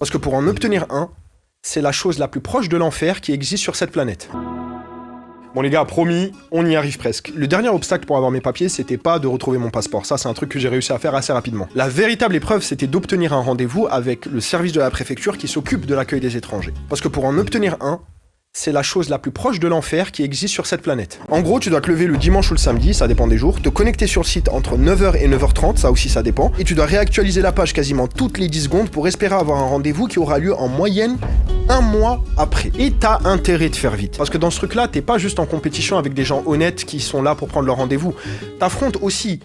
Parce que pour en obtenir un, c'est la chose la plus proche de l'enfer qui existe sur cette planète. Bon les gars, promis, on y arrive presque. Le dernier obstacle pour avoir mes papiers, c'était pas de retrouver mon passeport. Ça, c'est un truc que j'ai réussi à faire assez rapidement. La véritable épreuve, c'était d'obtenir un rendez-vous avec le service de la préfecture qui s'occupe de l'accueil des étrangers. Parce que pour en obtenir un, c'est la chose la plus proche de l'enfer qui existe sur cette planète. En gros, tu dois te lever le dimanche ou le samedi, ça dépend des jours, te connecter sur le site entre 9h et 9h30, ça aussi ça dépend, et tu dois réactualiser la page quasiment toutes les 10 secondes pour espérer avoir un rendez-vous qui aura lieu en moyenne un mois après. Et t'as intérêt de faire vite. Parce que dans ce truc-là, t'es pas juste en compétition avec des gens honnêtes qui sont là pour prendre leur rendez-vous. T'affrontes aussi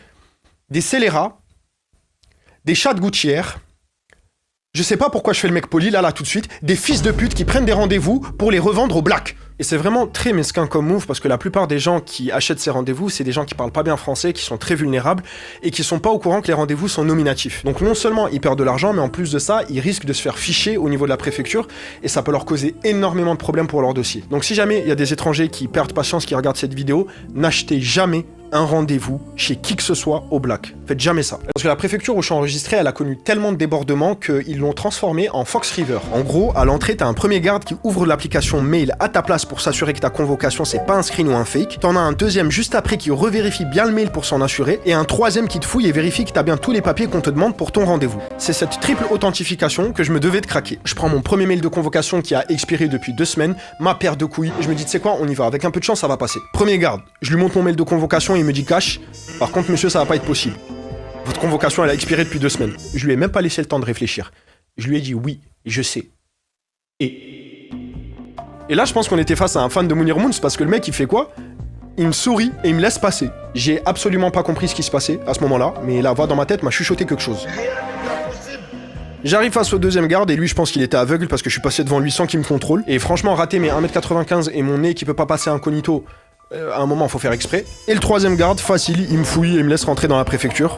des scélérats, des chats de gouttière. Je sais pas pourquoi je fais le mec poli là tout de suite, des fils de pute qui prennent des rendez-vous pour les revendre au black. Et c'est vraiment très mesquin comme move parce que la plupart des gens qui achètent ces rendez-vous, c'est des gens qui parlent pas bien français, qui sont très vulnérables et qui sont pas au courant que les rendez-vous sont nominatifs. Donc non seulement ils perdent de l'argent, mais en plus de ça, ils risquent de se faire ficher au niveau de la préfecture et ça peut leur causer énormément de problèmes pour leur dossier. Donc si jamais il y a des étrangers qui perdent patience, qui regardent cette vidéo, n'achetez jamais un rendez-vous chez qui que ce soit au black. Faites jamais ça. Parce que la préfecture où je suis enregistré, elle a connu tellement de débordements qu'ils l'ont transformé en Fox River. En gros, à l'entrée, t'as un premier garde qui ouvre l'application mail à ta place pour s'assurer que ta convocation c'est pas un screen ou un fake. T'en as un deuxième juste après qui revérifie bien le mail pour s'en assurer. Et un troisième qui te fouille et vérifie que t'as bien tous les papiers qu'on te demande pour ton rendez-vous. C'est cette triple authentification que je me devais de craquer. Je prends mon premier mail de convocation qui a expiré depuis 2 semaines, ma paire de couilles, et je me dis tu sais quoi, on y va, avec un peu de chance ça va passer. Premier garde, je lui montre mon mail de convocation et il me dit cash. Par contre monsieur ça va pas être possible. Votre convocation elle a expiré depuis 2 semaines. Je lui ai même pas laissé le temps de réfléchir. Je lui ai dit oui, je sais. Et là je pense qu'on était face à un fan de Mounir Moons parce que le mec il fait quoi? Il me sourit et il me laisse passer. J'ai absolument pas compris ce qui se passait à ce moment-là, mais la voix dans ma tête m'a chuchoté quelque chose. J'arrive face au deuxième garde et lui je pense qu'il était aveugle parce que je suis passé devant lui sans qu'il me contrôle. Et franchement rater mes 1m95 et mon nez qui peut pas passer incognito, à un moment faut faire exprès. Et le troisième garde, facile, il me fouille et il me laisse rentrer dans la préfecture.